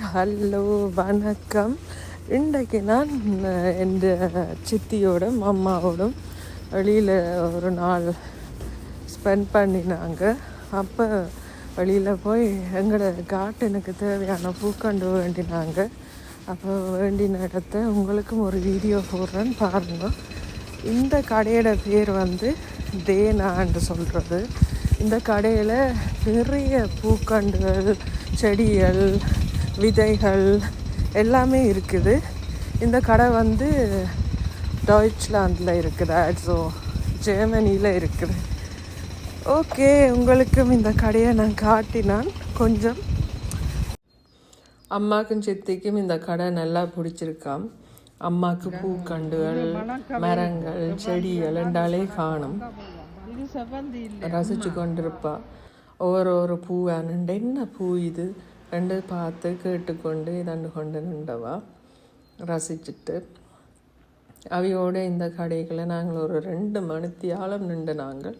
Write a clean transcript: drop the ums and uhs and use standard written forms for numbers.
Hello வணக்கம். இன்றைக்கு நான் என் சித்தியோடும் அம்மாவோடும் வெளியில் ஒரு நாள் ஸ்பெண்ட் பண்ணினாங்க. அப்போ வெளியில் போய் எங்களோட கார்டனுக்கு தேவையான பூக்கண்டு வேண்டினாங்க. அப்போ வேண்டின இடத்த உங்களுக்கும் ஒரு வீடியோ போடுறேன்னு பாருங்கள். இந்த கடையோட பேர் தேனான்னு சொல்கிறது. இந்த கடையில் நிறைய பூக்கண்டுகள், செடிகள், விதைகள் எல்லாமே இருக்குது. இந்த கடை டாய்ச்லாண்டில் இருக்குது, ஸோ ஜெர்மனியில் இருக்குது. ஓகே, உங்களுக்கும் இந்த கடையை நான் காட்டினான். கொஞ்சம் அம்மாக்கும் சித்திக்கும் இந்த கடை நல்லா பிடிச்சிருக்காம். அம்மாவுக்கு பூக்கண்டுகள், மரங்கள், செடிகள் என்றாலே காணும். ரசிச்சு கொண்டிருப்பா. ஒவ்வொரு பூவானுண்டு என்ன பூ இது ரெண்டு பார்த்து கேட்டுக்கொண்டு இதண்டு கொண்டு நின்றவா ரசிச்சுட்டு. அவையோடு இந்த கடைகளை நாங்கள் ஒரு 2 மணித்தியாலம் நின்று நாங்கள்